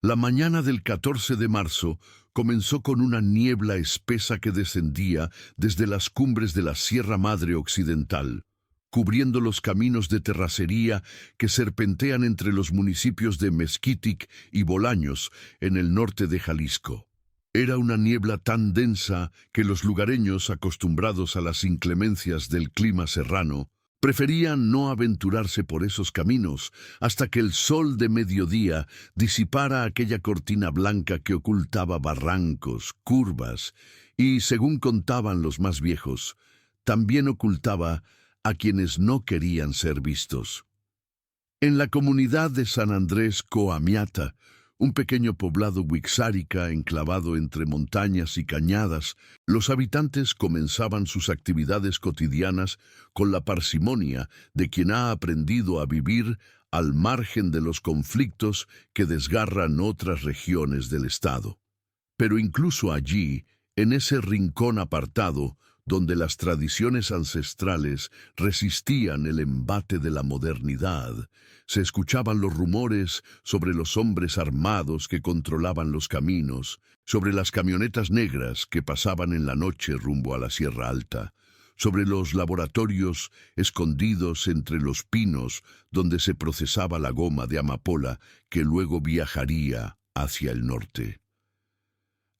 La mañana del 14 de marzo comenzó con una niebla espesa que descendía desde las cumbres de la Sierra Madre Occidental, cubriendo los caminos de terracería que serpentean entre los municipios de Mezquitic y Bolaños, en el norte de Jalisco. Era una niebla tan densa que los lugareños, acostumbrados a las inclemencias del clima serrano, preferían no aventurarse por esos caminos hasta que el sol de mediodía disipara aquella cortina blanca que ocultaba barrancos, curvas y, según contaban los más viejos, también ocultaba a quienes no querían ser vistos. En la comunidad de San Andrés Coamiata, un pequeño poblado wixárika enclavado entre montañas y cañadas, los habitantes comenzaban sus actividades cotidianas con la parsimonia de quien ha aprendido a vivir al margen de los conflictos que desgarran otras regiones del estado. Pero incluso allí, en ese rincón apartado, donde las tradiciones ancestrales resistían el embate de la modernidad, se escuchaban los rumores sobre los hombres armados que controlaban los caminos, sobre las camionetas negras que pasaban en la noche rumbo a la Sierra Alta, sobre los laboratorios escondidos entre los pinos donde se procesaba la goma de amapola que luego viajaría hacia el norte.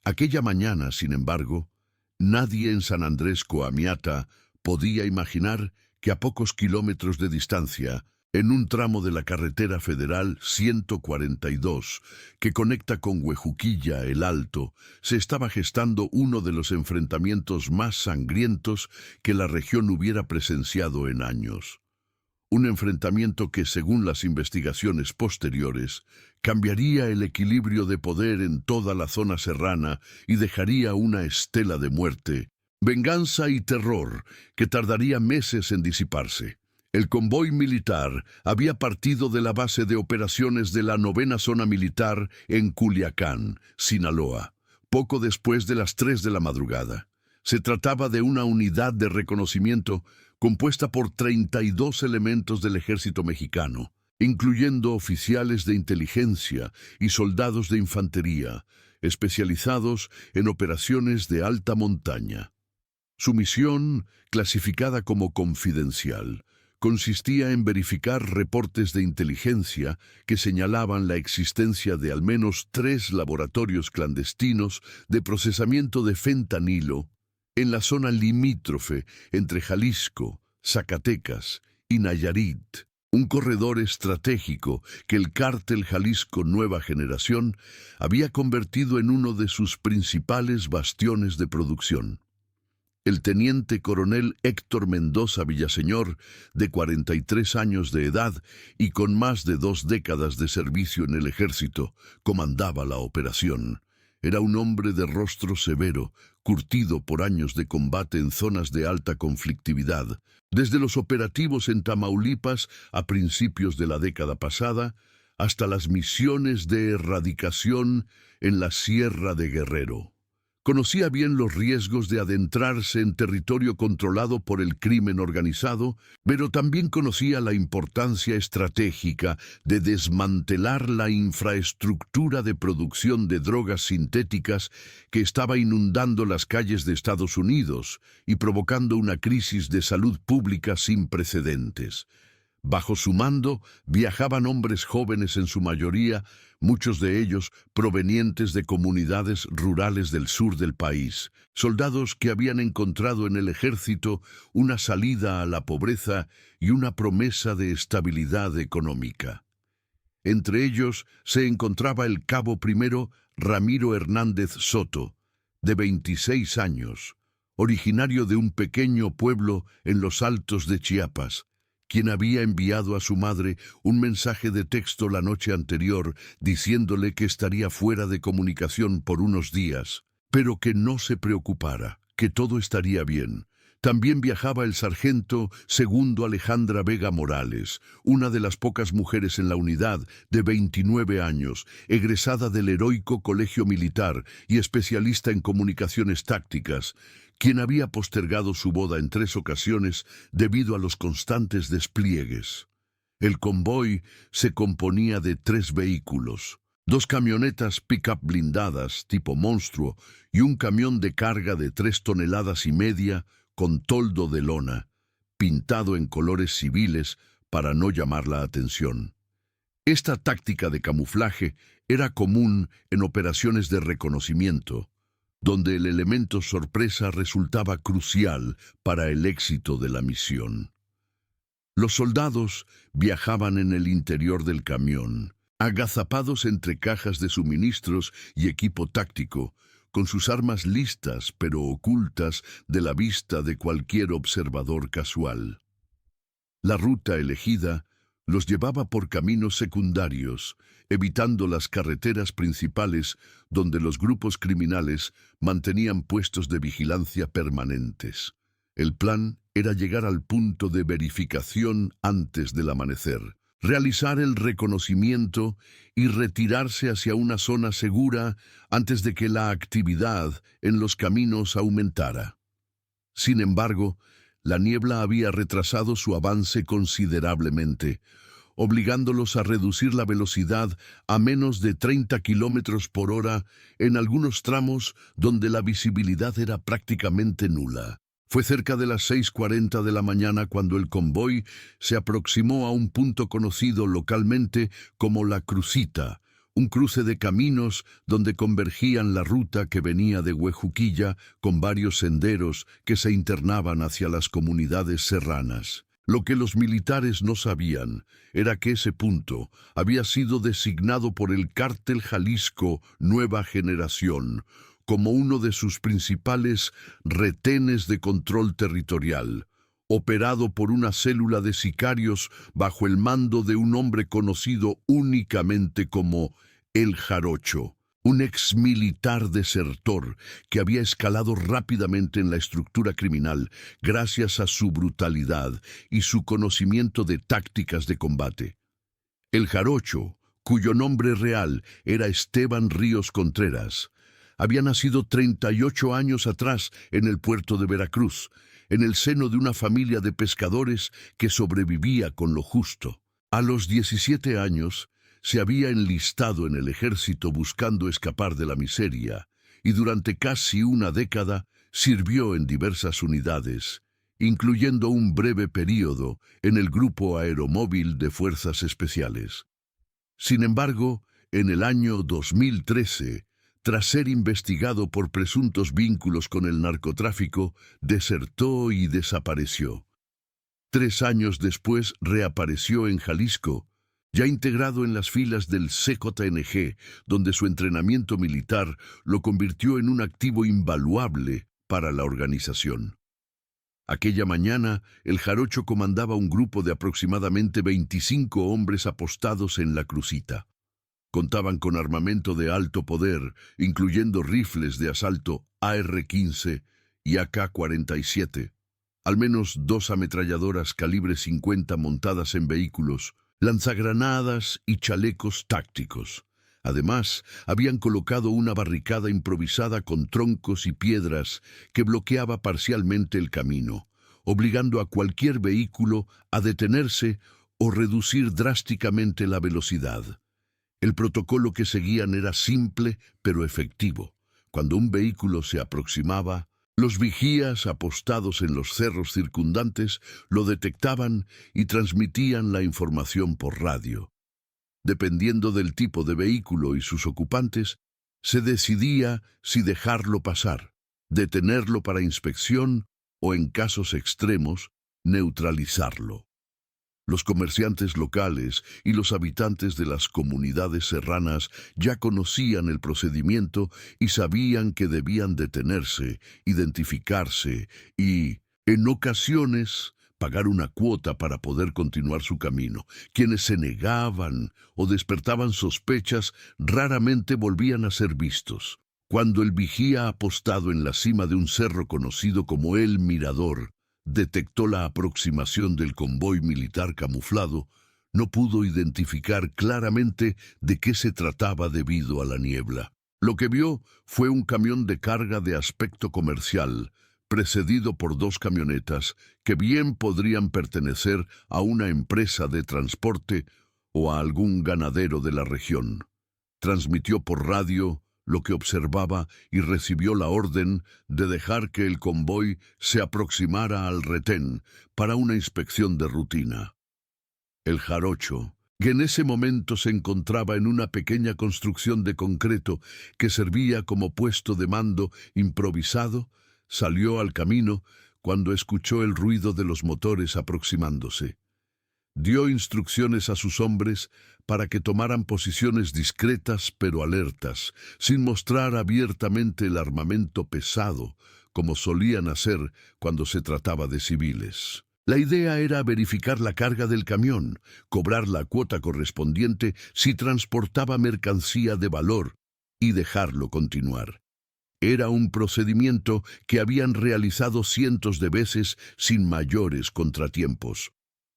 Aquella mañana, sin embargo, nadie en San Andrés Coamiata podía imaginar que a pocos kilómetros de distancia, en un tramo de la carretera federal 142, que conecta con Huejuquilla el Alto, se estaba gestando uno de los enfrentamientos más sangrientos que la región hubiera presenciado en años. Un enfrentamiento que, según las investigaciones posteriores, cambiaría el equilibrio de poder en toda la zona serrana y dejaría una estela de muerte, venganza y terror que tardaría meses en disiparse. El convoy militar había partido de la base de operaciones de la 9ª Zona Militar en Culiacán, Sinaloa, poco después de las 3 de la madrugada. Se trataba de una unidad de reconocimiento compuesta por 32 elementos del ejército mexicano, incluyendo oficiales de inteligencia y soldados de infantería, especializados en operaciones de alta montaña. Su misión, clasificada como confidencial, consistía en verificar reportes de inteligencia que señalaban la existencia de al menos 3 laboratorios clandestinos de procesamiento de fentanilo en la zona limítrofe entre Jalisco, Zacatecas y Nayarit, un corredor estratégico que el cártel Jalisco Nueva Generación había convertido en uno de sus principales bastiones de producción. El teniente coronel Héctor Mendoza Villaseñor, de 43 años de edad y con más de 2 décadas de servicio en el ejército, comandaba la operación. Era un hombre de rostro severo, curtido por años de combate en zonas de alta conflictividad, desde los operativos en Tamaulipas a principios de la década pasada, hasta las misiones de erradicación en la Sierra de Guerrero. Conocía bien los riesgos de adentrarse en territorio controlado por el crimen organizado, pero también conocía la importancia estratégica de desmantelar la infraestructura de producción de drogas sintéticas que estaba inundando las calles de Estados Unidos y provocando una crisis de salud pública sin precedentes. Bajo su mando viajaban hombres jóvenes en su mayoría, muchos de ellos provenientes de comunidades rurales del sur del país, soldados que habían encontrado en el ejército una salida a la pobreza y una promesa de estabilidad económica. Entre ellos se encontraba el cabo primero Ramiro Hernández Soto, de 26 años, originario de un pequeño pueblo en los Altos de Chiapas, quien había enviado a su madre un mensaje de texto la noche anterior diciéndole que estaría fuera de comunicación por unos días, pero que no se preocupara, que todo estaría bien. También viajaba el sargento segundo Alejandra Vega Morales, una de las pocas mujeres en la unidad, de 29 años, egresada del heroico Colegio Militar y especialista en comunicaciones tácticas, quien había postergado su boda en 3 ocasiones debido a los constantes despliegues. El convoy se componía de 3 vehículos, Dos camionetas pick-up blindadas tipo monstruo y un camión de carga de 3,5 toneladas con toldo de lona, pintado en colores civiles para no llamar la atención. Esta táctica de camuflaje era común en operaciones de reconocimiento, donde el elemento sorpresa resultaba crucial para el éxito de la misión. Los soldados viajaban en el interior del camión, agazapados entre cajas de suministros y equipo táctico, con sus armas listas pero ocultas de la vista de cualquier observador casual. La ruta elegida los llevaba por caminos secundarios, evitando las carreteras principales donde los grupos criminales mantenían puestos de vigilancia permanentes. El plan era llegar al punto de verificación antes del amanecer, realizar el reconocimiento y retirarse hacia una zona segura antes de que la actividad en los caminos aumentara. Sin embargo, la niebla había retrasado su avance considerablemente, obligándolos a reducir la velocidad a menos de 30 kilómetros por hora en algunos tramos donde la visibilidad era prácticamente nula. Fue cerca de las 6:40 de la mañana cuando el convoy se aproximó a un punto conocido localmente como La Crucita, un cruce de caminos donde convergían la ruta que venía de Huejuquilla con varios senderos que se internaban hacia las comunidades serranas. Lo que los militares no sabían era que ese punto había sido designado por el Cártel Jalisco Nueva Generación como uno de sus principales retenes de control territorial, operado por una célula de sicarios bajo el mando de un hombre conocido únicamente como El Jarocho, un exmilitar desertor que había escalado rápidamente en la estructura criminal gracias a su brutalidad y su conocimiento de tácticas de combate. El Jarocho, cuyo nombre real era Esteban Ríos Contreras, había nacido 38 años atrás en el puerto de Veracruz, en el seno de una familia de pescadores que sobrevivía con lo justo. A los 17 años, se había enlistado en el ejército buscando escapar de la miseria, y durante casi una década sirvió en diversas unidades, incluyendo un breve período en el Grupo Aeromóvil de Fuerzas Especiales. Sin embargo, en el año 2013, tras ser investigado por presuntos vínculos con el narcotráfico, desertó y desapareció. 3 años después reapareció en Jalisco, ya integrado en las filas del CJNG, donde su entrenamiento militar lo convirtió en un activo invaluable para la organización. Aquella mañana, el Jarocho comandaba un grupo de aproximadamente 25 hombres apostados en La Crucita. Contaban con armamento de alto poder, incluyendo rifles de asalto AR-15 y AK-47, al menos 2 ametralladoras calibre 50 montadas en vehículos, lanzagranadas y chalecos tácticos. Además, habían colocado una barricada improvisada con troncos y piedras que bloqueaba parcialmente el camino, obligando a cualquier vehículo a detenerse o reducir drásticamente la velocidad. El protocolo que seguían era simple pero efectivo. Cuando un vehículo se aproximaba, los vigías apostados en los cerros circundantes lo detectaban y transmitían la información por radio. Dependiendo del tipo de vehículo y sus ocupantes, se decidía si dejarlo pasar, detenerlo para inspección o, en casos extremos, neutralizarlo. Los comerciantes locales y los habitantes de las comunidades serranas ya conocían el procedimiento y sabían que debían detenerse, identificarse y, en ocasiones, pagar una cuota para poder continuar su camino. Quienes se negaban o despertaban sospechas raramente volvían a ser vistos. Cuando el vigía apostado en la cima de un cerro conocido como El Mirador detectó la aproximación del convoy militar camuflado, no pudo identificar claramente de qué se trataba debido a la niebla. Lo que vio fue un camión de carga de aspecto comercial, precedido por 2 camionetas que bien podrían pertenecer a una empresa de transporte o a algún ganadero de la región. Transmitió por radio lo que observaba y recibió la orden de dejar que el convoy se aproximara al retén para una inspección de rutina. El jarocho, que en ese momento se encontraba en una pequeña construcción de concreto que servía como puesto de mando improvisado, salió al camino cuando escuchó el ruido de los motores aproximándose. Dio instrucciones a sus hombres para que tomaran posiciones discretas pero alertas, sin mostrar abiertamente el armamento pesado, como solían hacer cuando se trataba de civiles. La idea era verificar la carga del camión, cobrar la cuota correspondiente si transportaba mercancía de valor y dejarlo continuar. Era un procedimiento que habían realizado cientos de veces sin mayores contratiempos.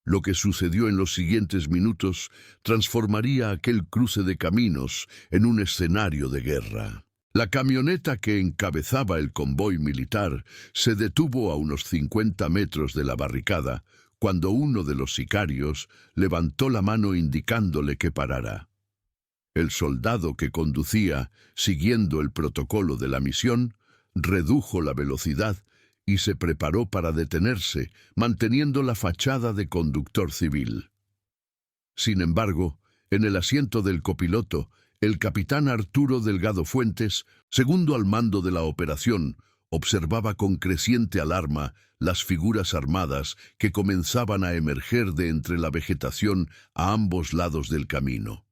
Lo que sucedió en los siguientes minutos transformaría aquel cruce de caminos en un escenario de guerra. La camioneta que encabezaba el convoy militar se detuvo a unos 50 metros de la barricada cuando uno de los sicarios levantó la mano indicándole que parara. El soldado que conducía, siguiendo el protocolo de la misión, redujo la velocidad y se preparó para detenerse, manteniendo la fachada de conductor civil. Sin embargo, en el asiento del copiloto, el capitán Arturo Delgado Fuentes, segundo al mando de la operación, observaba con creciente alarma las figuras armadas que comenzaban a emerger de entre la vegetación a ambos lados del camino.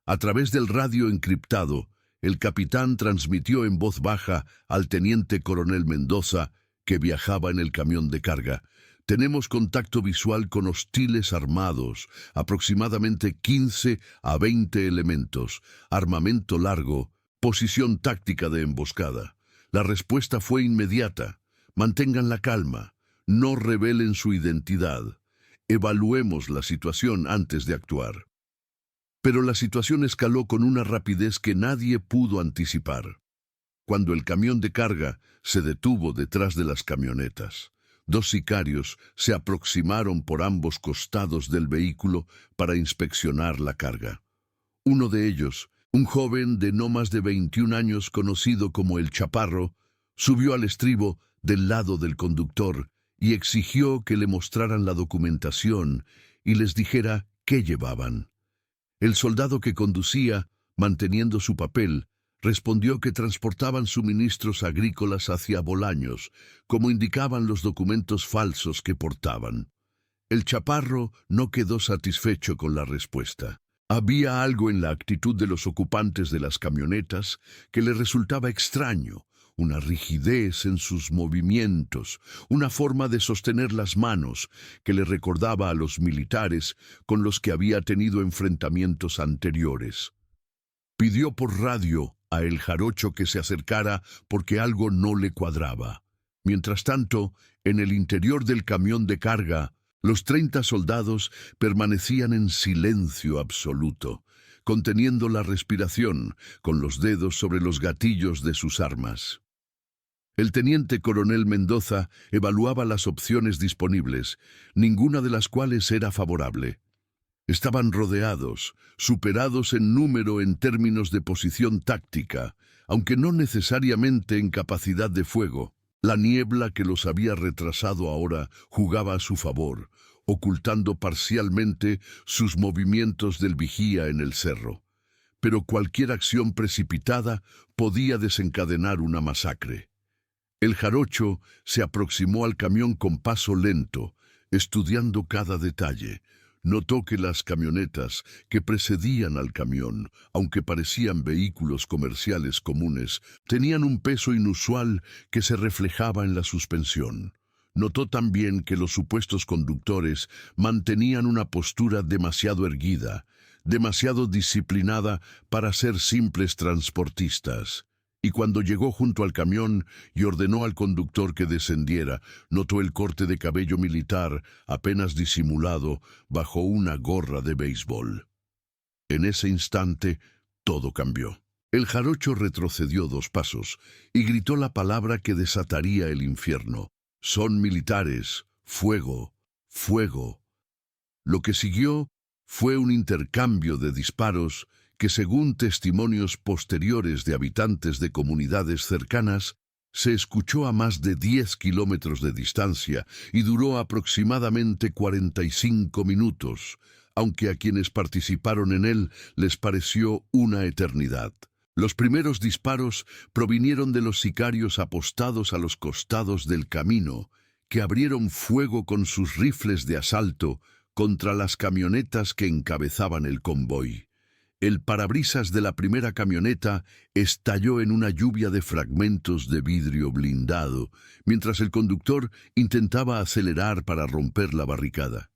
A través del radio encriptado, el capitán transmitió en voz baja al teniente coronel Mendoza, que viajaba en el camión de carga: «Tenemos contacto visual con hostiles armados, aproximadamente 15 a 20 elementos, armamento largo, posición táctica de emboscada». La respuesta fue inmediata: «Mantengan la calma, no revelen su identidad, evaluemos la situación antes de actuar». Pero la situación escaló con una rapidez que nadie pudo anticipar. Cuando el camión de carga se detuvo detrás de las camionetas, dos sicarios se aproximaron por ambos costados del vehículo para inspeccionar la carga. Uno de ellos, un joven de no más de 21 años conocido como el Chaparro, subió al estribo del lado del conductor y exigió que le mostraran la documentación y les dijera qué llevaban. El soldado que conducía, manteniendo su papel, respondió que transportaban suministros agrícolas hacia Bolaños, como indicaban los documentos falsos que portaban. El Chaparro no quedó satisfecho con la respuesta. Había algo en la actitud de los ocupantes de las camionetas que le resultaba extraño, una rigidez en sus movimientos, una forma de sostener las manos que le recordaba a los militares con los que había tenido enfrentamientos anteriores. Pidió por radio a el jarocho que se acercara porque algo no le cuadraba. Mientras tanto, en el interior del camión de carga, los 30 soldados permanecían en silencio absoluto, conteniendo la respiración con los dedos sobre los gatillos de sus armas. El teniente coronel Mendoza evaluaba las opciones disponibles, ninguna de las cuales era favorable. Estaban rodeados, superados en número en términos de posición táctica, aunque no necesariamente en capacidad de fuego. La niebla que los había retrasado ahora jugaba a su favor, ocultando parcialmente sus movimientos del vigía en el cerro. Pero cualquier acción precipitada podía desencadenar una masacre. El jarocho se aproximó al camión con paso lento, estudiando cada detalle. Notó que las camionetas que precedían al camión, aunque parecían vehículos comerciales comunes, tenían un peso inusual que se reflejaba en la suspensión. Notó también que los supuestos conductores mantenían una postura demasiado erguida, demasiado disciplinada para ser simples transportistas. Y cuando llegó junto al camión y ordenó al conductor que descendiera, notó el corte de cabello militar apenas disimulado bajo una gorra de béisbol. En ese instante, todo cambió. El jarocho retrocedió 2 pasos y gritó la palabra que desataría el infierno. «Son militares. Fuego. Fuego». Lo que siguió fue un intercambio de disparos que según testimonios posteriores de habitantes de comunidades cercanas, se escuchó a más de 10 kilómetros de distancia y duró aproximadamente 45 minutos, aunque a quienes participaron en él les pareció una eternidad. Los primeros disparos provinieron de los sicarios apostados a los costados del camino, que abrieron fuego con sus rifles de asalto contra las camionetas que encabezaban el convoy. El parabrisas de la primera camioneta estalló en una lluvia de fragmentos de vidrio blindado, mientras el conductor intentaba acelerar para romper la barricada.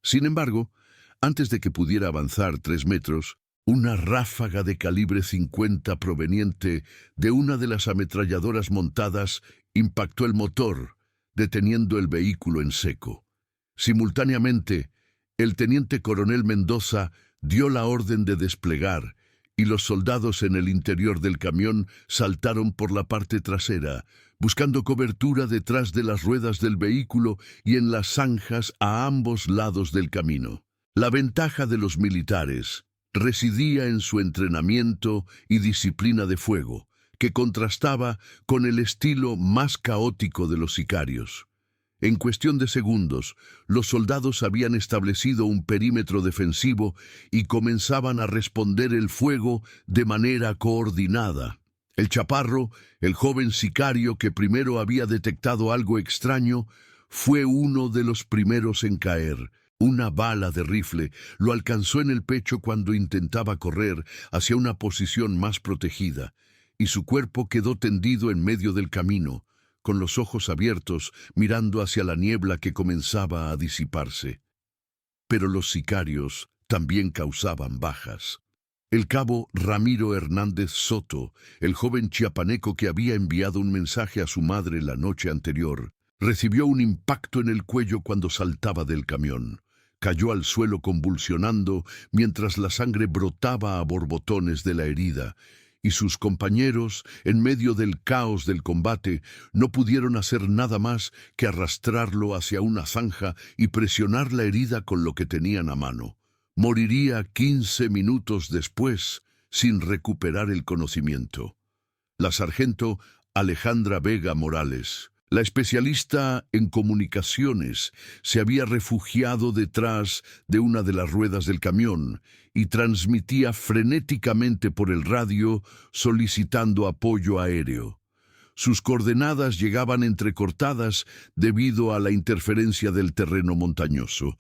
Sin embargo, antes de que pudiera avanzar 3 metros, una ráfaga de calibre 50 proveniente de una de las ametralladoras montadas impactó el motor, deteniendo el vehículo en seco. Simultáneamente, el teniente coronel Mendoza dio la orden de desplegar y los soldados en el interior del camión saltaron por la parte trasera, buscando cobertura detrás de las ruedas del vehículo y en las zanjas a ambos lados del camino. La ventaja de los militares residía en su entrenamiento y disciplina de fuego, que contrastaba con el estilo más caótico de los sicarios. En cuestión de segundos, los soldados habían establecido un perímetro defensivo y comenzaban a responder el fuego de manera coordinada. El chaparro, el joven sicario que primero había detectado algo extraño, fue uno de los primeros en caer. Una bala de rifle lo alcanzó en el pecho cuando intentaba correr hacia una posición más protegida, y su cuerpo quedó tendido en medio del camino, con los ojos abiertos, mirando hacia la niebla que comenzaba a disiparse. Pero los sicarios también causaban bajas. El cabo Ramiro Hernández Soto, el joven chiapaneco que había enviado un mensaje a su madre la noche anterior, recibió un impacto en el cuello cuando saltaba del camión. Cayó al suelo convulsionando mientras la sangre brotaba a borbotones de la herida, y sus compañeros, en medio del caos del combate, no pudieron hacer nada más que arrastrarlo hacia una zanja y presionar la herida con lo que tenían a mano. Moriría 15 minutos después, sin recuperar el conocimiento. La sargento Alejandra Vega Morales, la especialista en comunicaciones, se había refugiado detrás de una de las ruedas del camión y transmitía frenéticamente por el radio solicitando apoyo aéreo. Sus coordenadas llegaban entrecortadas debido a la interferencia del terreno montañoso,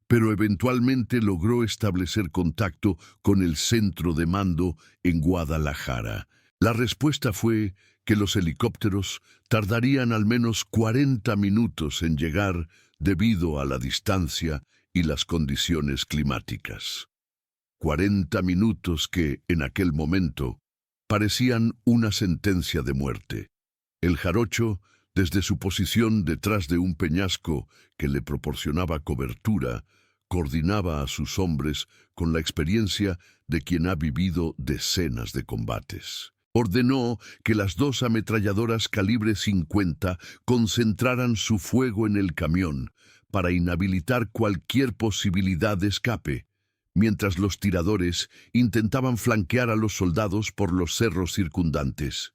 pero eventualmente logró establecer contacto con el centro de mando en Guadalajara. La respuesta fue que los helicópteros tardarían al menos 40 minutos en llegar debido a la distancia y las condiciones climáticas. 40 minutos que, en aquel momento, parecían una sentencia de muerte. El jarocho, desde su posición detrás de un peñasco que le proporcionaba cobertura, coordinaba a sus hombres con la experiencia de quien ha vivido decenas de combates. Ordenó que las 2 ametralladoras calibre 50 concentraran su fuego en el camión para inhabilitar cualquier posibilidad de escape, mientras los tiradores intentaban flanquear a los soldados por los cerros circundantes.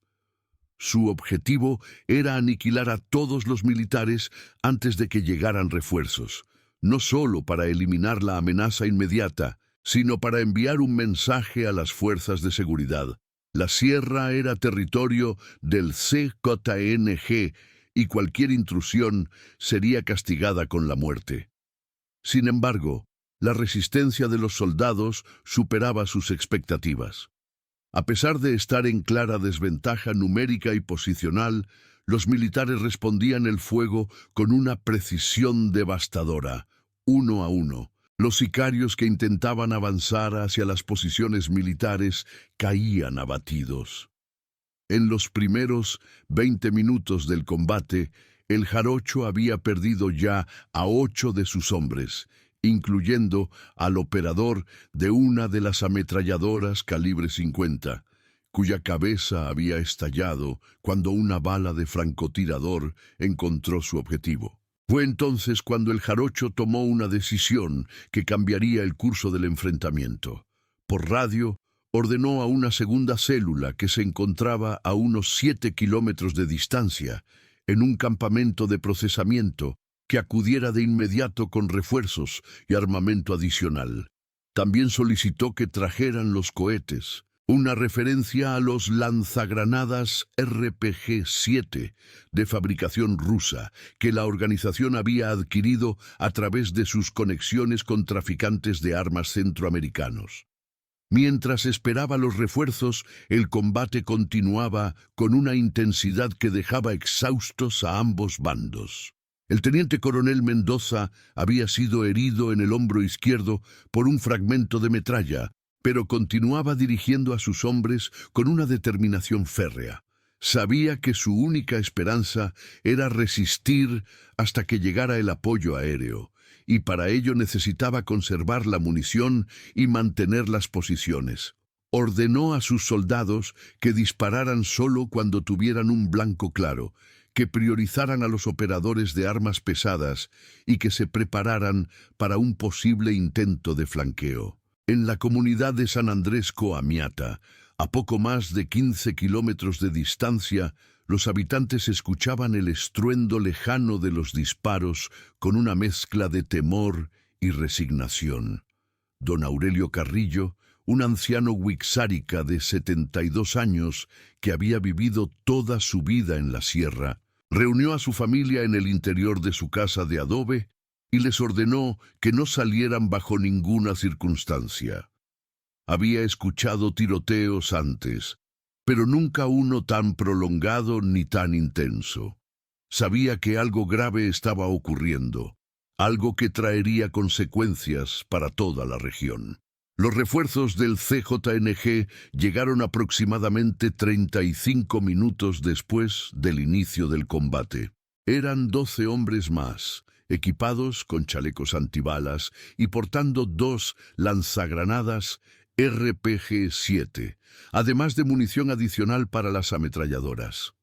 Su objetivo era aniquilar a todos los militares antes de que llegaran refuerzos, no solo para eliminar la amenaza inmediata, sino para enviar un mensaje a las fuerzas de seguridad. La sierra era territorio del CJNG y cualquier intrusión sería castigada con la muerte. Sin embargo, la resistencia de los soldados superaba sus expectativas. A pesar de estar en clara desventaja numérica y posicional, los militares respondían el fuego con una precisión devastadora, 1 a 1. Los sicarios que intentaban avanzar hacia las posiciones militares caían abatidos. En los primeros 20 minutos del combate, el jarocho había perdido ya a 8 de sus hombres, incluyendo al operador de una de las ametralladoras calibre 50, cuya cabeza había estallado cuando una bala de francotirador encontró su objetivo. Fue entonces cuando el jarocho tomó una decisión que cambiaría el curso del enfrentamiento. Por radio, Ordenó a una segunda célula que se encontraba a unos 7 kilómetros de distancia, en un campamento de procesamiento, que acudiera de inmediato con refuerzos y armamento adicional. También solicitó que trajeran los cohetes, una referencia a los lanzagranadas RPG-7 de fabricación rusa que la organización había adquirido a través de sus conexiones con traficantes de armas centroamericanos. Mientras esperaba los refuerzos, el combate continuaba con una intensidad que dejaba exhaustos a ambos bandos. El teniente coronel Mendoza había sido herido en el hombro izquierdo por un fragmento de metralla, pero continuaba dirigiendo a sus hombres con una determinación férrea. Sabía que su única esperanza era resistir hasta que llegara el apoyo aéreo, y para ello necesitaba conservar la munición y mantener las posiciones. Ordenó a sus soldados que dispararan solo cuando tuvieran un blanco claro, que priorizaran a los operadores de armas pesadas y que se prepararan para un posible intento de flanqueo. En la comunidad de San Andrés Coamiata, a poco más de 15 kilómetros de distancia, los habitantes escuchaban el estruendo lejano de los disparos con una mezcla de temor y resignación. Don Aurelio Carrillo, un anciano wixárika de 72 años que había vivido toda su vida en la sierra, reunió a su familia en el interior de su casa de adobe y les ordenó que no salieran bajo ninguna circunstancia. Había escuchado tiroteos antes, pero nunca uno tan prolongado ni tan intenso. Sabía que algo grave estaba ocurriendo, algo que traería consecuencias para toda la región. Los refuerzos del CJNG llegaron aproximadamente 35 minutos después del inicio del combate. Eran 12 hombres más, equipados con chalecos antibalas y portando 2 lanzagranadas RPG-7, además de munición adicional para las ametralladoras.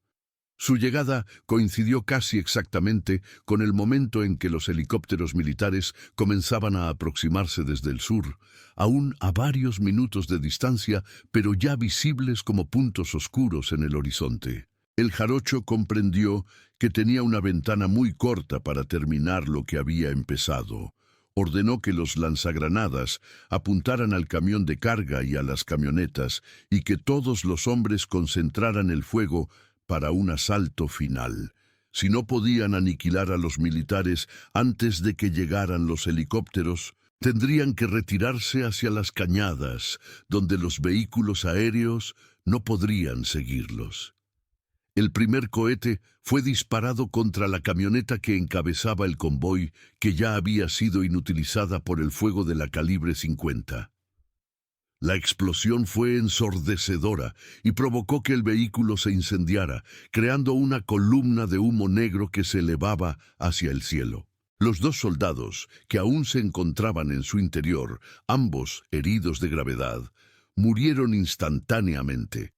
Su llegada coincidió casi exactamente con el momento en que los helicópteros militares comenzaban a aproximarse desde el sur, aún a varios minutos de distancia, pero ya visibles como puntos oscuros en el horizonte. El jarocho comprendió que tenía una ventana muy corta para terminar lo que había empezado. Ordenó que los lanzagranadas apuntaran al camión de carga y a las camionetas y que todos los hombres concentraran el fuego para un asalto final. Si no podían aniquilar a los militares antes de que llegaran los helicópteros, tendrían que retirarse hacia las cañadas, donde los vehículos aéreos no podrían seguirlos. El primer cohete fue disparado contra la camioneta que encabezaba el convoy, que ya había sido inutilizada por el fuego de la calibre 50. La explosión fue ensordecedora y provocó que el vehículo se incendiara, creando una columna de humo negro que se elevaba hacia el cielo. Los 2 soldados, que aún se encontraban en su interior, ambos heridos de gravedad, murieron instantáneamente.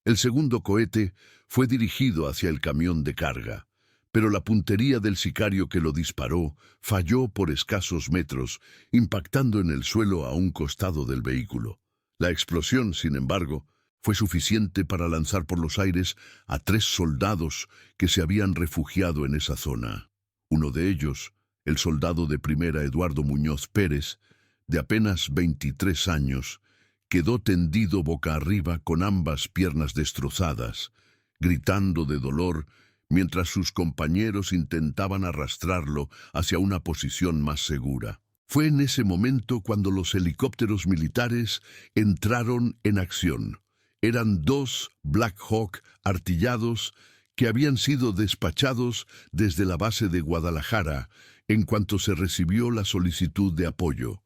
El segundo cohete fue dirigido hacia el camión de carga, pero la puntería del sicario que lo disparó falló por escasos metros, impactando en el suelo a un costado del vehículo. La explosión, sin embargo, fue suficiente para lanzar por los aires a 3 soldados que se habían refugiado en esa zona. Uno de ellos, el soldado de primera Eduardo Muñoz Pérez, de apenas 23 años, quedó tendido boca arriba con ambas piernas destrozadas, gritando de dolor mientras sus compañeros intentaban arrastrarlo hacia una posición más segura. Fue en ese momento cuando los helicópteros militares entraron en acción. Eran 2 Black Hawk artillados que habían sido despachados desde la base de Guadalajara en cuanto se recibió la solicitud de apoyo.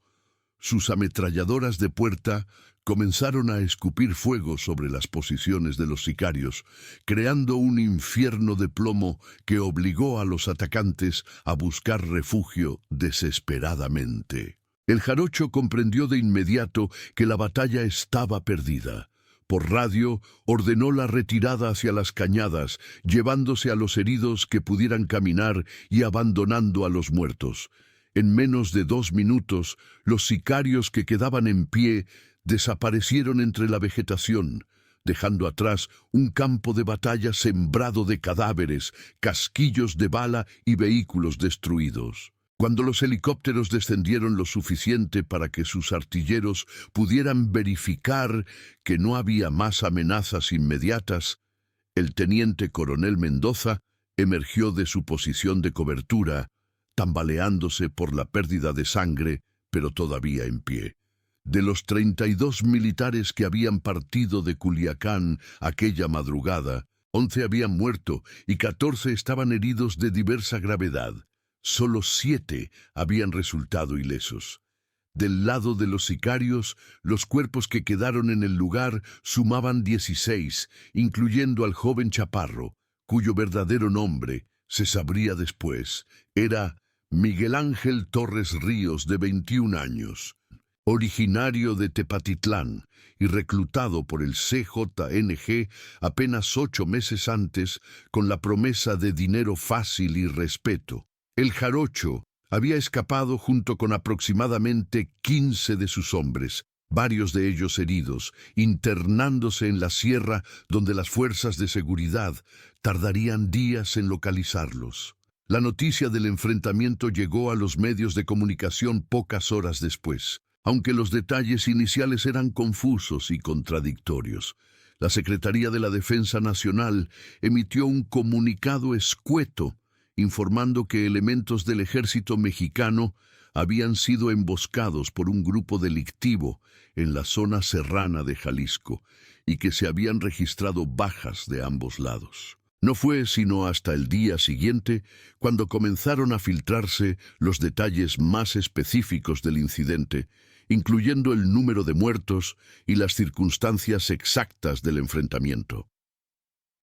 Sus ametralladoras de puerta comenzaron a escupir fuego sobre las posiciones de los sicarios, creando un infierno de plomo que obligó a los atacantes a buscar refugio desesperadamente. El jarocho comprendió de inmediato que la batalla estaba perdida. Por radio ordenó la retirada hacia las cañadas, llevándose a los heridos que pudieran caminar y abandonando a los muertos. En menos de 2 minutos, los sicarios que quedaban en pie desaparecieron entre la vegetación, dejando atrás un campo de batalla sembrado de cadáveres, casquillos de bala y vehículos destruidos. Cuando los helicópteros descendieron lo suficiente para que sus artilleros pudieran verificar que no había más amenazas inmediatas, el teniente coronel Mendoza emergió de su posición de cobertura, tambaleándose por la pérdida de sangre, pero todavía en pie. De los 32 militares que habían partido de Culiacán aquella madrugada, 11 habían muerto y 14 estaban heridos de diversa gravedad. Solo 7 habían resultado ilesos. Del lado de los sicarios, los cuerpos que quedaron en el lugar sumaban 16, incluyendo al joven Chaparro, cuyo verdadero nombre, se sabría después, era Miguel Ángel Torres Ríos, de 21 años. Originario de Tepatitlán y reclutado por el CJNG apenas 8 meses antes con la promesa de dinero fácil y respeto. El jarocho había escapado junto con aproximadamente 15 de sus hombres, varios de ellos heridos, internándose en la sierra donde las fuerzas de seguridad tardarían días en localizarlos. La noticia del enfrentamiento llegó a los medios de comunicación pocas horas después. Aunque los detalles iniciales eran confusos y contradictorios, la Secretaría de la Defensa Nacional emitió un comunicado escueto informando que elementos del ejército mexicano habían sido emboscados por un grupo delictivo en la zona serrana de Jalisco y que se habían registrado bajas de ambos lados. No fue sino hasta el día siguiente cuando comenzaron a filtrarse los detalles más específicos del incidente, incluyendo el número de muertos y las circunstancias exactas del enfrentamiento.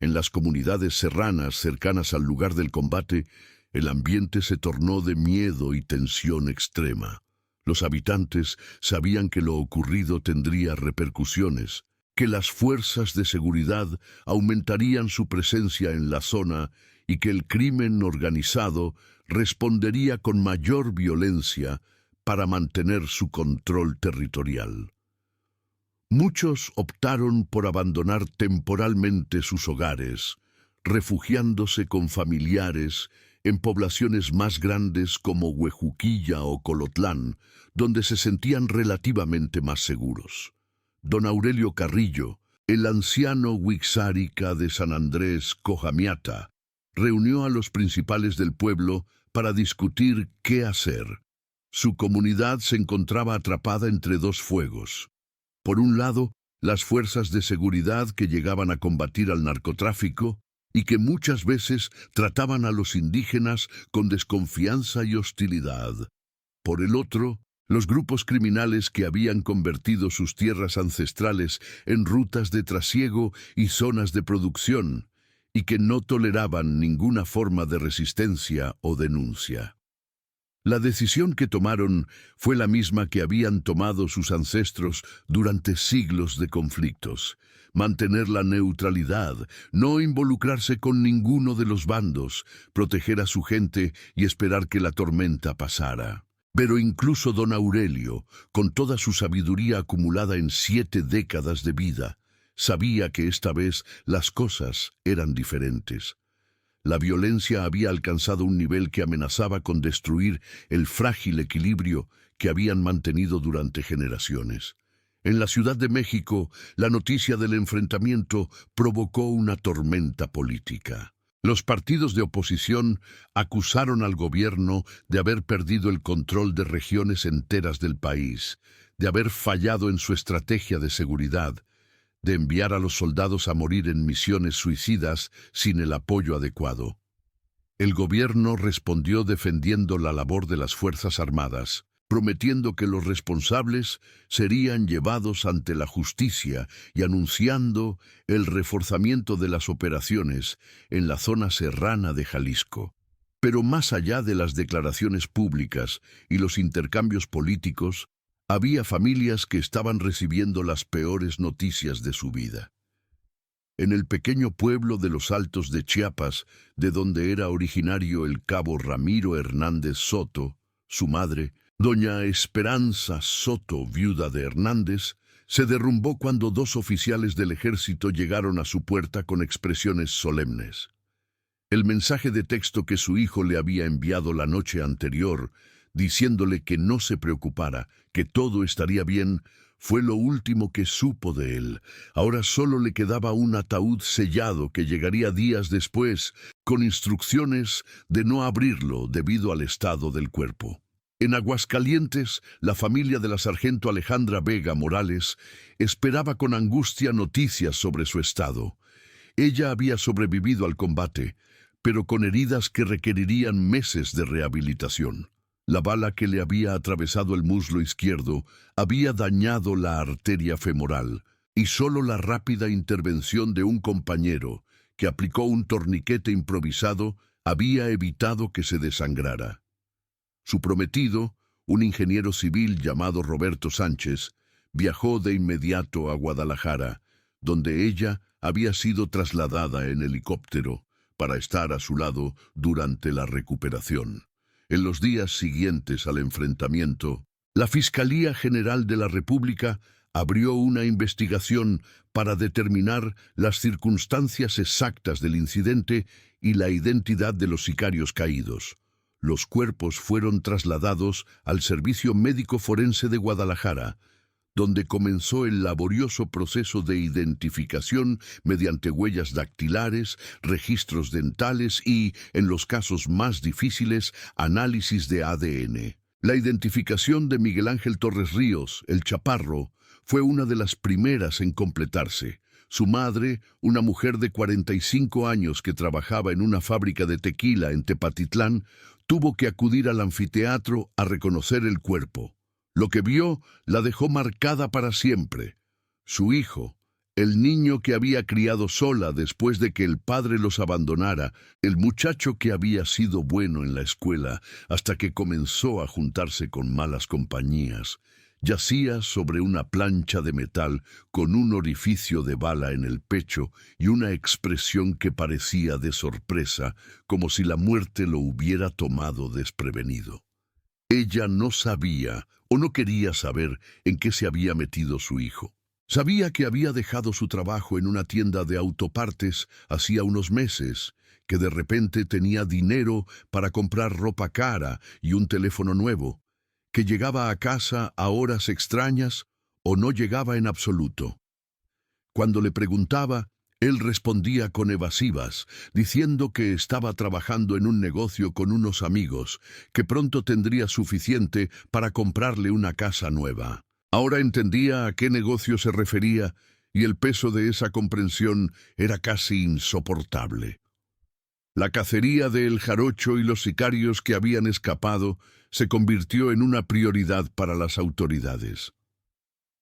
En las comunidades serranas cercanas al lugar del combate, el ambiente se tornó de miedo y tensión extrema. Los habitantes sabían que lo ocurrido tendría repercusiones, que las fuerzas de seguridad aumentarían su presencia en la zona y que el crimen organizado respondería con mayor violencia para mantener su control territorial. Muchos optaron por abandonar temporalmente sus hogares, refugiándose con familiares en poblaciones más grandes como Huejuquilla o Colotlán, donde se sentían relativamente más seguros. Don Aurelio Carrillo, el anciano Huixárica de San Andrés Cojamiata, reunió a los principales del pueblo para discutir qué hacer. Su comunidad se encontraba atrapada entre dos fuegos. Por un lado, las fuerzas de seguridad que llegaban a combatir al narcotráfico y que muchas veces trataban a los indígenas con desconfianza y hostilidad. Por el otro, los grupos criminales que habían convertido sus tierras ancestrales en rutas de trasiego y zonas de producción, y que no toleraban ninguna forma de resistencia o denuncia. La decisión que tomaron fue la misma que habían tomado sus ancestros durante siglos de conflictos: mantener la neutralidad, no involucrarse con ninguno de los bandos, proteger a su gente y esperar que la tormenta pasara. Pero incluso don Aurelio, con toda su sabiduría acumulada en 7 décadas de vida, sabía que esta vez las cosas eran diferentes. La violencia había alcanzado un nivel que amenazaba con destruir el frágil equilibrio que habían mantenido durante generaciones. En la Ciudad de México, la noticia del enfrentamiento provocó una tormenta política. Los partidos de oposición acusaron al gobierno de haber perdido el control de regiones enteras del país, de haber fallado en su estrategia de seguridad, de enviar a los soldados a morir en misiones suicidas sin el apoyo adecuado. El gobierno respondió defendiendo la labor de las Fuerzas Armadas, prometiendo que los responsables serían llevados ante la justicia y anunciando el reforzamiento de las operaciones en la zona serrana de Jalisco. Pero más allá de las declaraciones públicas y los intercambios políticos, había familias que estaban recibiendo las peores noticias de su vida. En el pequeño pueblo de los Altos de Chiapas, de donde era originario el cabo Ramiro Hernández Soto, su madre, doña Esperanza Soto, viuda de Hernández, se derrumbó cuando dos oficiales del ejército llegaron a su puerta con expresiones solemnes. El mensaje de texto que su hijo le había enviado la noche anterior, diciéndole que no se preocupara, que todo estaría bien, fue lo último que supo de él. Ahora solo le quedaba un ataúd sellado que llegaría días después, con instrucciones de no abrirlo debido al estado del cuerpo. En Aguascalientes, la familia de la sargento Alejandra Vega Morales esperaba con angustia noticias sobre su estado. Ella había sobrevivido al combate, pero con heridas que requerirían meses de rehabilitación. La bala que le había atravesado el muslo izquierdo había dañado la arteria femoral, y solo la rápida intervención de un compañero, que aplicó un torniquete improvisado, había evitado que se desangrara. Su prometido, un ingeniero civil llamado Roberto Sánchez, viajó de inmediato a Guadalajara, donde ella había sido trasladada en helicóptero para estar a su lado durante la recuperación. En los días siguientes al enfrentamiento, la Fiscalía General de la República abrió una investigación para determinar las circunstancias exactas del incidente y la identidad de los sicarios caídos. Los cuerpos fueron trasladados al Servicio Médico Forense de Guadalajara, donde comenzó el laborioso proceso de identificación mediante huellas dactilares, registros dentales y, en los casos más difíciles, análisis de ADN. La identificación de Miguel Ángel Torres Ríos, el Chaparro, fue una de las primeras en completarse. Su madre, una mujer de 45 años que trabajaba en una fábrica de tequila en Tepatitlán, tuvo que acudir al anfiteatro a reconocer el cuerpo. Lo que vio la dejó marcada para siempre. Su hijo, el niño que había criado sola después de que el padre los abandonara, el muchacho que había sido bueno en la escuela hasta que comenzó a juntarse con malas compañías, yacía sobre una plancha de metal con un orificio de bala en el pecho y una expresión que parecía de sorpresa, como si la muerte lo hubiera tomado desprevenido. Ella no sabía o no quería saber en qué se había metido su hijo. Sabía que había dejado su trabajo en una tienda de autopartes hacía unos meses, que de repente tenía dinero para comprar ropa cara y un teléfono nuevo, que llegaba a casa a horas extrañas o no llegaba en absoluto. Cuando le preguntaba, él respondía con evasivas, diciendo que estaba trabajando en un negocio con unos amigos, que pronto tendría suficiente para comprarle una casa nueva. Ahora entendía a qué negocio se refería, y el peso de esa comprensión era casi insoportable. La cacería de El Jarocho y los sicarios que habían escapado se convirtió en una prioridad para las autoridades.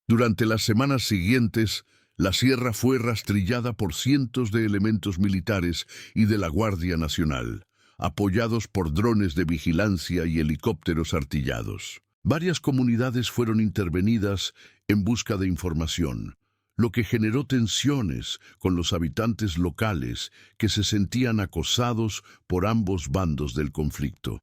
Durante las semanas siguientes, la sierra fue rastrillada por cientos de elementos militares y de la Guardia Nacional, apoyados por drones de vigilancia y helicópteros artillados. Varias comunidades fueron intervenidas en busca de información, lo que generó tensiones con los habitantes locales que se sentían acosados por ambos bandos del conflicto.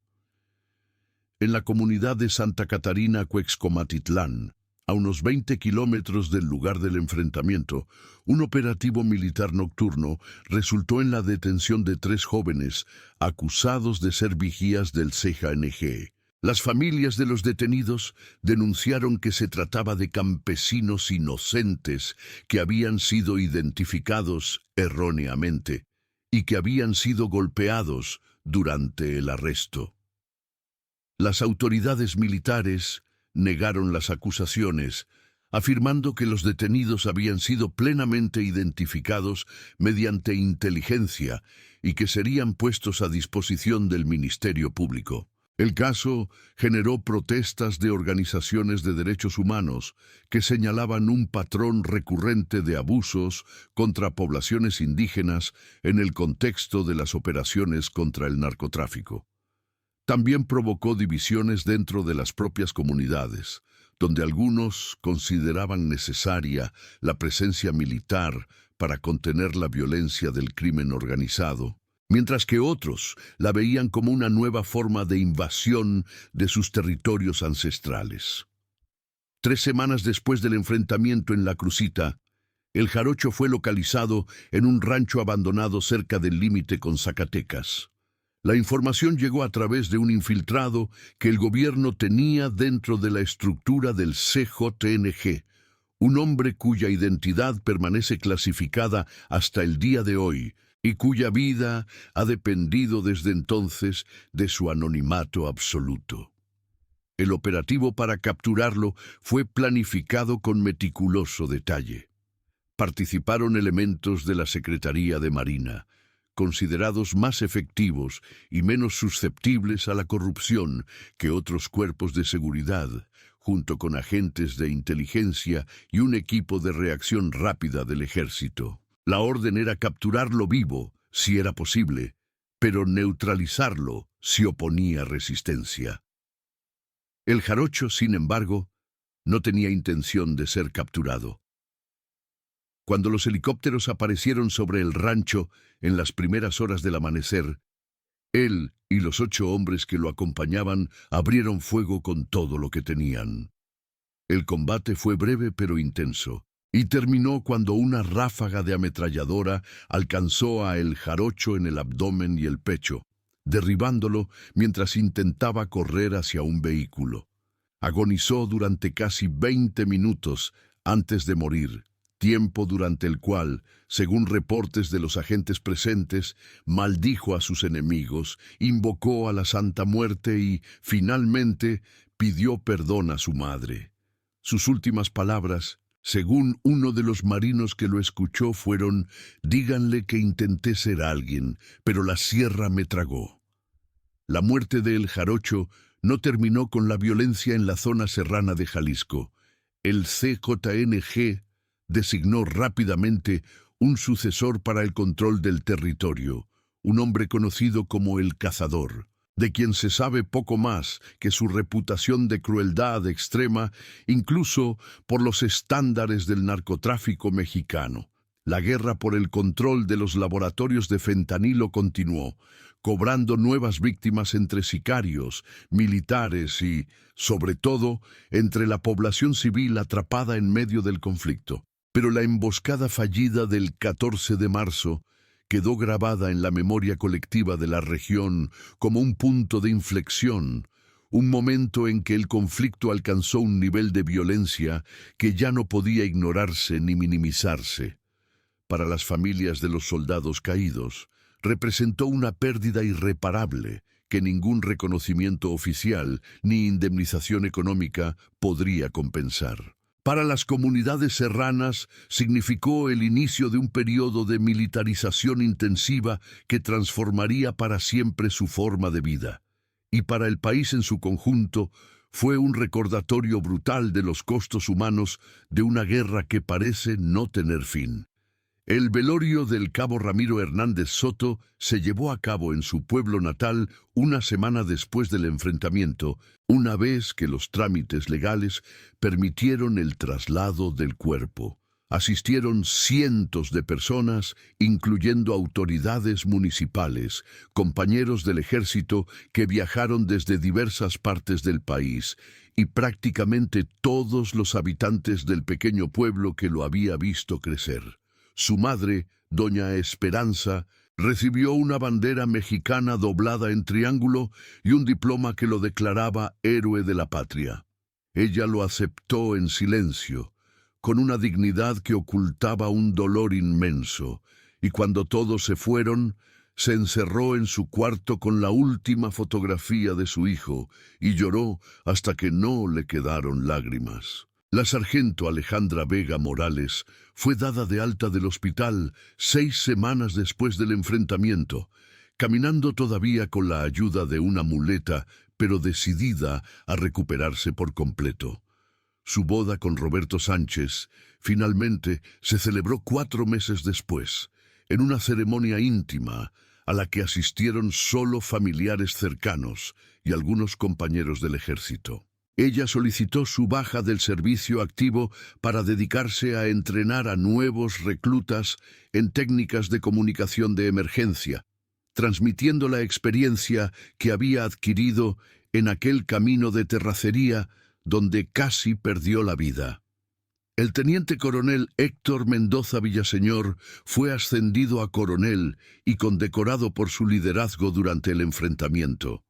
En la comunidad de Santa Catarina, Cuexcomatitlán, a unos 20 kilómetros del lugar del enfrentamiento, un operativo militar nocturno resultó en la detención de 3 jóvenes acusados de ser vigías del CJNG. Las familias de los detenidos denunciaron que se trataba de campesinos inocentes que habían sido identificados erróneamente y que habían sido golpeados durante el arresto. Las autoridades militares negaron las acusaciones, afirmando que los detenidos habían sido plenamente identificados mediante inteligencia y que serían puestos a disposición del Ministerio Público. El caso generó protestas de organizaciones de derechos humanos que señalaban un patrón recurrente de abusos contra poblaciones indígenas en el contexto de las operaciones contra el narcotráfico. También provocó divisiones dentro de las propias comunidades, donde algunos consideraban necesaria la presencia militar para contener la violencia del crimen organizado, mientras que otros la veían como una nueva forma de invasión de sus territorios ancestrales. 3 semanas después del enfrentamiento en La Crucita, el jarocho fue localizado en un rancho abandonado cerca del límite con Zacatecas. La información llegó a través de un infiltrado que el gobierno tenía dentro de la estructura del CJNG, un hombre cuya identidad permanece clasificada hasta el día de hoy y cuya vida ha dependido desde entonces de su anonimato absoluto. El operativo para capturarlo fue planificado con meticuloso detalle. Participaron elementos de la Secretaría de Marina, considerados más efectivos y menos susceptibles a la corrupción que otros cuerpos de seguridad, junto con agentes de inteligencia y un equipo de reacción rápida del ejército. La orden era capturarlo vivo, si era posible, pero neutralizarlo si oponía resistencia. El jarocho, sin embargo, no tenía intención de ser capturado. Cuando los helicópteros aparecieron sobre el rancho en las primeras horas del amanecer, él y los 8 hombres que lo acompañaban abrieron fuego con todo lo que tenían. El combate fue breve pero intenso, y terminó cuando una ráfaga de ametralladora alcanzó a el jarocho en el abdomen y el pecho, derribándolo mientras intentaba correr hacia un vehículo. Agonizó durante casi 20 minutos antes de morir, tiempo durante el cual, según reportes de los agentes presentes, maldijo a sus enemigos, invocó a la Santa Muerte y, finalmente, pidió perdón a su madre. Sus últimas palabras, según uno de los marinos que lo escuchó, fueron: «Díganle que intenté ser alguien, pero la sierra me tragó». La muerte de El Jarocho no terminó con la violencia en la zona serrana de Jalisco. El CJNG designó rápidamente un sucesor para el control del territorio, un hombre conocido como el Cazador, de quien se sabe poco más que su reputación de crueldad extrema, incluso por los estándares del narcotráfico mexicano. La guerra por el control de los laboratorios de fentanilo continuó, cobrando nuevas víctimas entre sicarios, militares y, sobre todo, entre la población civil atrapada en medio del conflicto. Pero la emboscada fallida del 14 de marzo quedó grabada en la memoria colectiva de la región como un punto de inflexión, un momento en que el conflicto alcanzó un nivel de violencia que ya no podía ignorarse ni minimizarse. Para las familias de los soldados caídos, representó una pérdida irreparable que ningún reconocimiento oficial ni indemnización económica podría compensar. Para las comunidades serranas significó el inicio de un periodo de militarización intensiva que transformaría para siempre su forma de vida. Y para el país en su conjunto, fue un recordatorio brutal de los costos humanos de una guerra que parece no tener fin. El velorio del cabo Ramiro Hernández Soto se llevó a cabo en su pueblo natal una semana después del enfrentamiento, una vez que los trámites legales permitieron el traslado del cuerpo. Asistieron cientos de personas, incluyendo autoridades municipales, compañeros del ejército que viajaron desde diversas partes del país, y prácticamente todos los habitantes del pequeño pueblo que lo había visto crecer. Su madre, doña Esperanza, recibió una bandera mexicana doblada en triángulo y un diploma que lo declaraba héroe de la patria. Ella lo aceptó en silencio, con una dignidad que ocultaba un dolor inmenso, y cuando todos se fueron, se encerró en su cuarto con la última fotografía de su hijo y lloró hasta que no le quedaron lágrimas. La sargento Alejandra Vega Morales fue dada de alta del hospital 6 semanas después del enfrentamiento, caminando todavía con la ayuda de una muleta, pero decidida a recuperarse por completo. Su boda con Roberto Sánchez finalmente se celebró 4 meses después, en una ceremonia íntima a la que asistieron solo familiares cercanos y algunos compañeros del ejército. Ella solicitó su baja del servicio activo para dedicarse a entrenar a nuevos reclutas en técnicas de comunicación de emergencia, transmitiendo la experiencia que había adquirido en aquel camino de terracería donde casi perdió la vida. El teniente coronel Héctor Mendoza Villaseñor fue ascendido a coronel y condecorado por su liderazgo durante el enfrentamiento.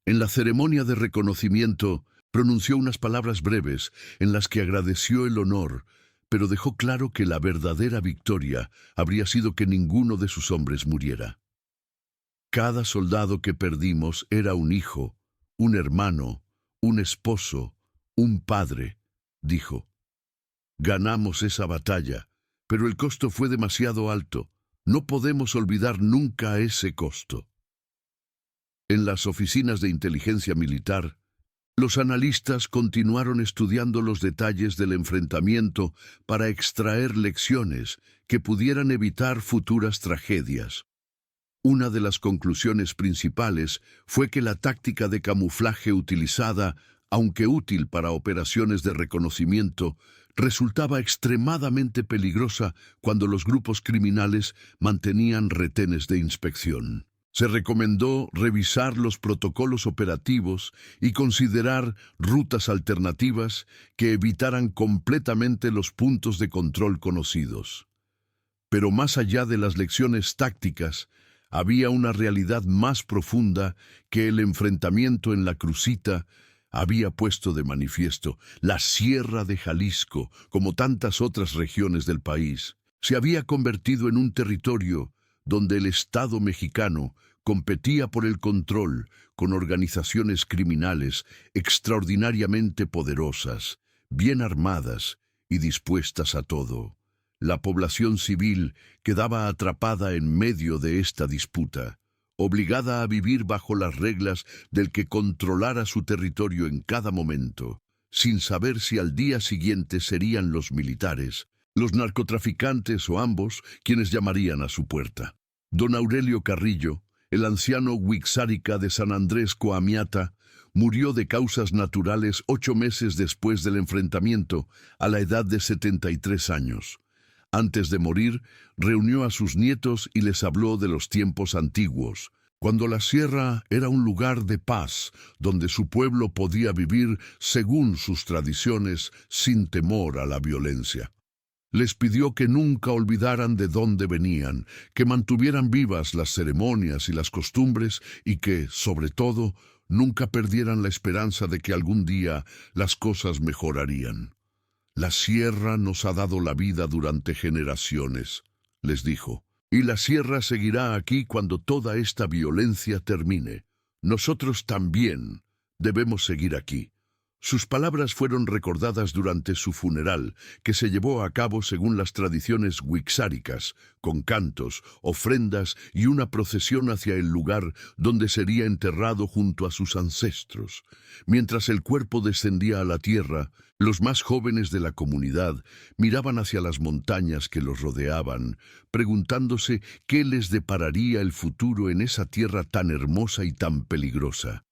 En la ceremonia de reconocimiento, pronunció unas palabras breves en las que agradeció el honor, pero dejó claro que la verdadera victoria habría sido que ninguno de sus hombres muriera. Cada soldado que perdimos era un hijo, un hermano, un esposo, un padre, dijo. Ganamos esa batalla, pero el costo fue demasiado alto. No podemos olvidar nunca ese costo. En las oficinas de inteligencia militar, los analistas continuaron estudiando los detalles del enfrentamiento para extraer lecciones que pudieran evitar futuras tragedias. Una de las conclusiones principales fue que la táctica de camuflaje utilizada, aunque útil para operaciones de reconocimiento, resultaba extremadamente peligrosa cuando los grupos criminales mantenían retenes de inspección. Se recomendó revisar los protocolos operativos y considerar rutas alternativas que evitaran completamente los puntos de control conocidos. Pero más allá de las lecciones tácticas, había una realidad más profunda que el enfrentamiento en la Crucita había puesto de manifiesto. La Sierra de Jalisco, como tantas otras regiones del país, se había convertido en un territorio donde el Estado mexicano competía por el control con organizaciones criminales extraordinariamente poderosas, bien armadas y dispuestas a todo. La población civil quedaba atrapada en medio de esta disputa, obligada a vivir bajo las reglas del que controlara su territorio en cada momento, sin saber si al día siguiente serían los militares, los narcotraficantes o ambos quienes llamarían a su puerta. Don Aurelio Carrillo, el anciano Wixárika de San Andrés Coamiata, murió de causas naturales 8 meses después del enfrentamiento, a la edad de 73 años. Antes de morir, reunió a sus nietos y les habló de los tiempos antiguos, cuando la sierra era un lugar de paz, donde su pueblo podía vivir según sus tradiciones, sin temor a la violencia. Les pidió que nunca olvidaran de dónde venían, que mantuvieran vivas las ceremonias y las costumbres y que, sobre todo, nunca perdieran la esperanza de que algún día las cosas mejorarían. La sierra nos ha dado la vida durante generaciones, les dijo, y la sierra seguirá aquí cuando toda esta violencia termine. Nosotros también debemos seguir aquí. Sus palabras fueron recordadas durante su funeral, que se llevó a cabo según las tradiciones wixárikas, con cantos, ofrendas y una procesión hacia el lugar donde sería enterrado junto a sus ancestros. Mientras el cuerpo descendía a la tierra, los más jóvenes de la comunidad miraban hacia las montañas que los rodeaban, preguntándose qué les depararía el futuro en esa tierra tan hermosa y tan peligrosa.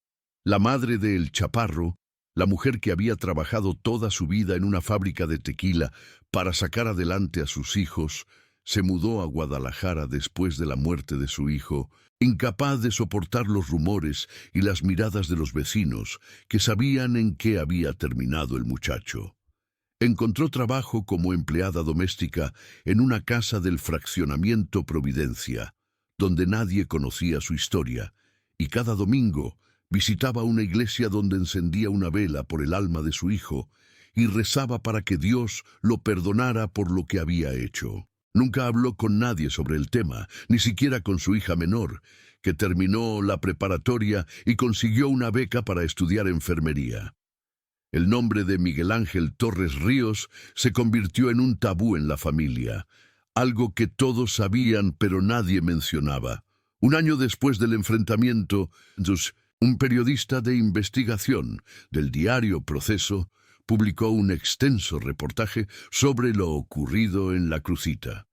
La madre de El Chaparro, la mujer que había trabajado toda su vida en una fábrica de tequila para sacar adelante a sus hijos, se mudó a Guadalajara después de la muerte de su hijo, incapaz de soportar los rumores y las miradas de los vecinos que sabían en qué había terminado el muchacho. Encontró trabajo como empleada doméstica en una casa del fraccionamiento Providencia, donde nadie conocía su historia, y cada domingo visitaba una iglesia donde encendía una vela por el alma de su hijo y rezaba para que Dios lo perdonara por lo que había hecho. Nunca habló con nadie sobre el tema, ni siquiera con su hija menor, que terminó la preparatoria y consiguió una beca para estudiar enfermería. El nombre de Miguel Ángel Torres Ríos se convirtió en un tabú en la familia, algo que todos sabían pero nadie mencionaba. Un año después del enfrentamiento, un periodista de investigación del diario Proceso publicó un extenso reportaje sobre lo ocurrido en la Crucita.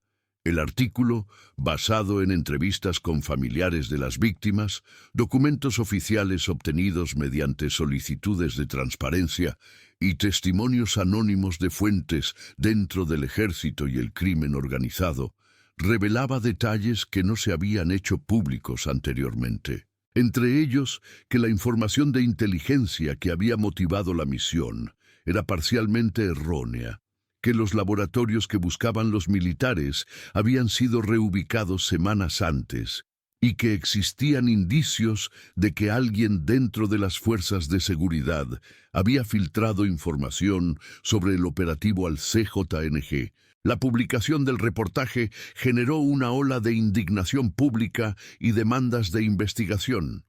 El artículo, basado en entrevistas con familiares de las víctimas, documentos oficiales obtenidos mediante solicitudes de transparencia y testimonios anónimos de fuentes dentro del ejército y el crimen organizado, revelaba detalles que no se habían hecho públicos anteriormente. Entre ellos que la información de inteligencia que había motivado la misión era parcialmente errónea, que los laboratorios que buscaban los militares habían sido reubicados semanas antes y que existían indicios de que alguien dentro de las fuerzas de seguridad había filtrado información sobre el operativo al CJNG. La publicación del reportaje generó una ola de indignación pública y demandas de investigación.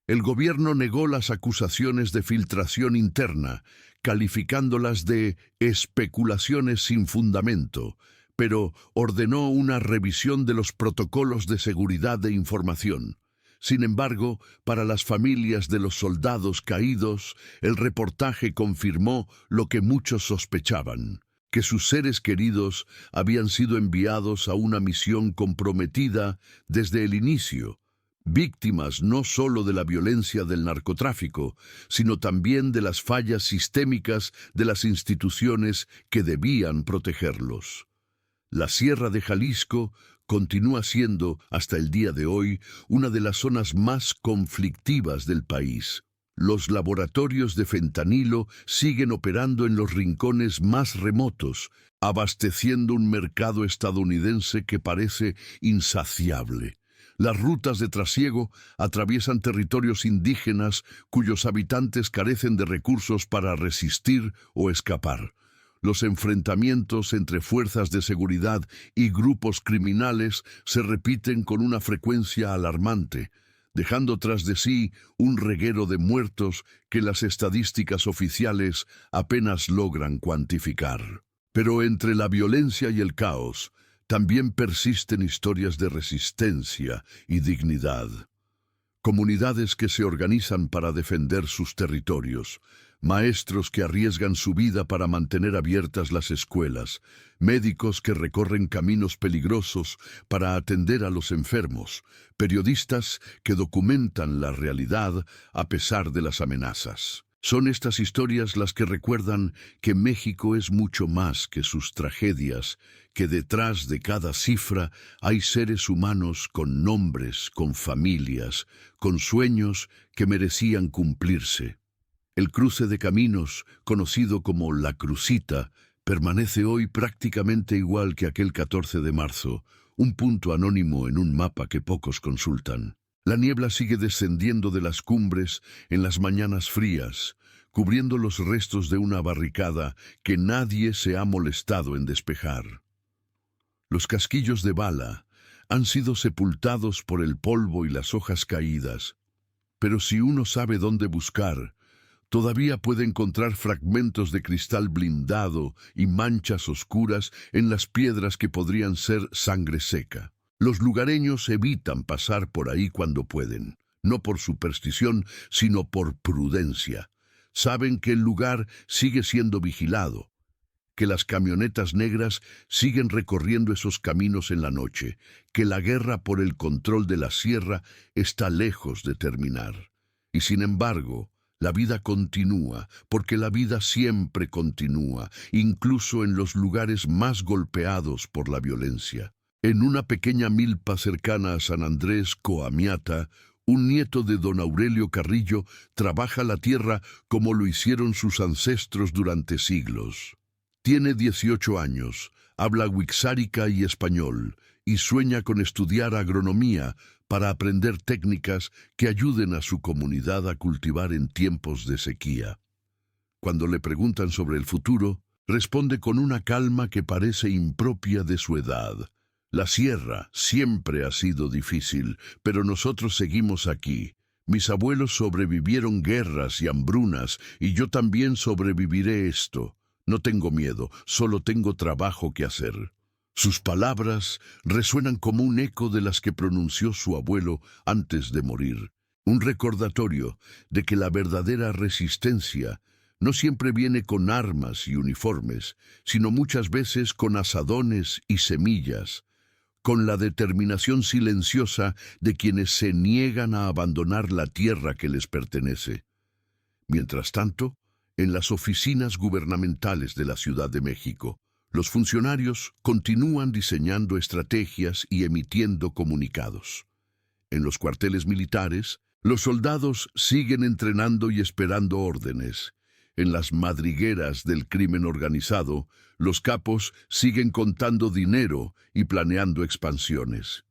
El gobierno negó las acusaciones de filtración interna, calificándolas de especulaciones sin fundamento, pero ordenó una revisión de los protocolos de seguridad de información. Sin embargo, para las familias de los soldados caídos, el reportaje confirmó lo que muchos sospechaban, que sus seres queridos habían sido enviados a una misión comprometida desde el inicio, víctimas no solo de la violencia del narcotráfico, sino también de las fallas sistémicas de las instituciones que debían protegerlos. La Sierra de Jalisco continúa siendo, hasta el día de hoy, una de las zonas más conflictivas del país. Los laboratorios de fentanilo siguen operando en los rincones más remotos, abasteciendo un mercado estadounidense que parece insaciable. Las rutas de trasiego atraviesan territorios indígenas cuyos habitantes carecen de recursos para resistir o escapar. Los enfrentamientos entre fuerzas de seguridad y grupos criminales se repiten con una frecuencia alarmante, dejando tras de sí un reguero de muertos que las estadísticas oficiales apenas logran cuantificar. Pero entre la violencia y el caos, también persisten historias de resistencia y dignidad. Comunidades que se organizan para defender sus territorios, maestros que arriesgan su vida para mantener abiertas las escuelas, médicos que recorren caminos peligrosos para atender a los enfermos, periodistas que documentan la realidad a pesar de las amenazas. Son estas historias las que recuerdan que México es mucho más que sus tragedias, que detrás de cada cifra hay seres humanos con nombres, con familias, con sueños que merecían cumplirse. El cruce de caminos, conocido como La Crucita, permanece hoy prácticamente igual que aquel 14 de marzo, un punto anónimo en un mapa que pocos consultan. La niebla sigue descendiendo de las cumbres en las mañanas frías, cubriendo los restos de una barricada que nadie se ha molestado en despejar. Los casquillos de bala han sido sepultados por el polvo y las hojas caídas, pero si uno sabe dónde buscar, todavía puede encontrar fragmentos de cristal blindado y manchas oscuras en las piedras que podrían ser sangre seca. Los lugareños evitan pasar por ahí cuando pueden, no por superstición, sino por prudencia. Saben que el lugar sigue siendo vigilado, que las camionetas negras siguen recorriendo esos caminos en la noche, que la guerra por el control de la sierra está lejos de terminar. Y sin embargo, la vida continúa, porque la vida siempre continúa, incluso en los lugares más golpeados por la violencia. En una pequeña milpa cercana a San Andrés, Coamiata, un nieto de don Aurelio Carrillo trabaja la tierra como lo hicieron sus ancestros durante siglos. Tiene 18 años, habla wixárika y español, y sueña con estudiar agronomía para aprender técnicas que ayuden a su comunidad a cultivar en tiempos de sequía. Cuando le preguntan sobre el futuro, responde con una calma que parece impropia de su edad. La sierra siempre ha sido difícil, pero nosotros seguimos aquí. Mis abuelos sobrevivieron guerras y hambrunas, y yo también sobreviviré esto. No tengo miedo, solo tengo trabajo que hacer. Sus palabras resuenan como un eco de las que pronunció su abuelo antes de morir. Un recordatorio de que la verdadera resistencia no siempre viene con armas y uniformes, sino muchas veces con asadones y semillas, con la determinación silenciosa de quienes se niegan a abandonar la tierra que les pertenece. Mientras tanto, en las oficinas gubernamentales de la Ciudad de México, los funcionarios continúan diseñando estrategias y emitiendo comunicados. En los cuarteles militares, Los soldados siguen entrenando y esperando órdenes. En las madrigueras del crimen organizado, los capos siguen contando dinero y planeando expansiones.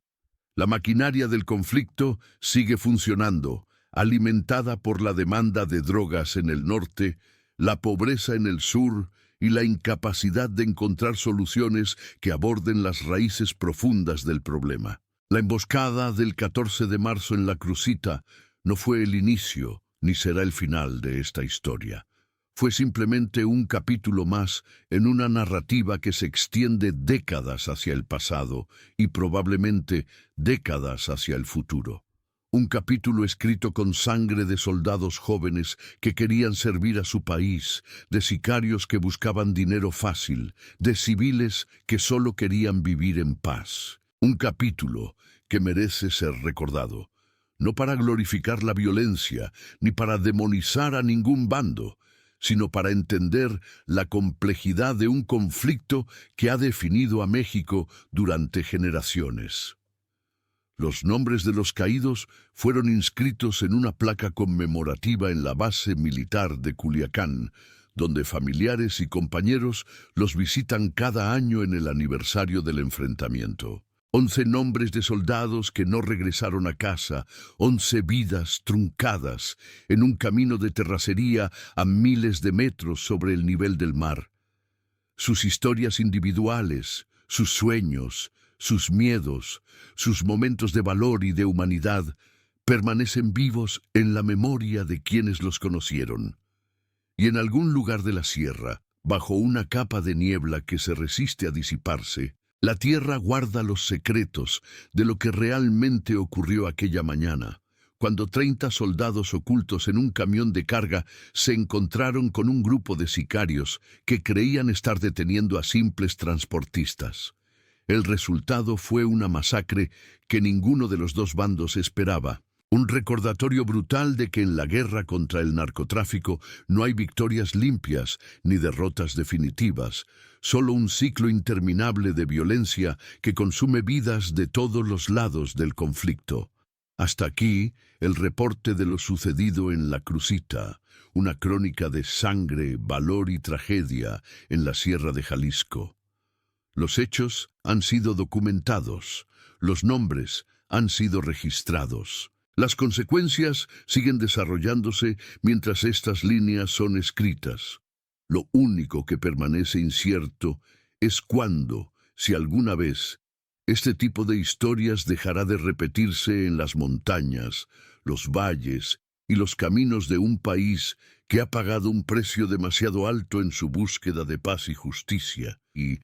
La maquinaria del conflicto sigue funcionando, alimentada por la demanda de drogas en el norte, la pobreza en el sur y la incapacidad de encontrar soluciones que aborden las raíces profundas del problema. La emboscada del 14 de marzo en La Crucita no fue el inicio ni será el final de esta historia. Fue simplemente un capítulo más en una narrativa que se extiende décadas hacia el pasado y probablemente décadas hacia el futuro. Un capítulo escrito con sangre de soldados jóvenes que querían servir a su país, de sicarios que buscaban dinero fácil, de civiles que solo querían vivir en paz. Un capítulo que merece ser recordado, no para glorificar la violencia ni para demonizar a ningún bando, sino para entender la complejidad de un conflicto que ha definido a México durante generaciones. Los nombres de los caídos fueron inscritos en una placa conmemorativa en la base militar de Culiacán, donde familiares y compañeros los visitan cada año en el aniversario del enfrentamiento. 11 nombres de soldados que no regresaron a casa, 11 vidas truncadas en un camino de terracería a miles de metros sobre el nivel del mar. Sus historias individuales, sus sueños, sus miedos, sus momentos de valor y de humanidad permanecen vivos en la memoria de quienes los conocieron. Y en algún lugar de la sierra, bajo una capa de niebla que se resiste a disiparse, la tierra guarda los secretos de lo que realmente ocurrió aquella mañana, cuando 30 soldados ocultos en un camión de carga se encontraron con un grupo de sicarios que creían estar deteniendo a simples transportistas. El resultado fue una masacre que ninguno de los dos bandos esperaba. Un recordatorio brutal de que en la guerra contra el narcotráfico no hay victorias limpias ni derrotas definitivas, solo un ciclo interminable de violencia que consume vidas de todos los lados del conflicto. Hasta aquí el reporte de lo sucedido en La Crucita, una crónica de sangre, valor y tragedia en la Sierra de Jalisco. Los hechos han sido documentados, los nombres han sido registrados. Las consecuencias siguen desarrollándose mientras estas líneas son escritas. Lo único que permanece incierto es cuándo, si alguna vez, este tipo de historias dejará de repetirse en las montañas, los valles y los caminos de un país que ha pagado un precio demasiado alto en su búsqueda de paz y justicia. Y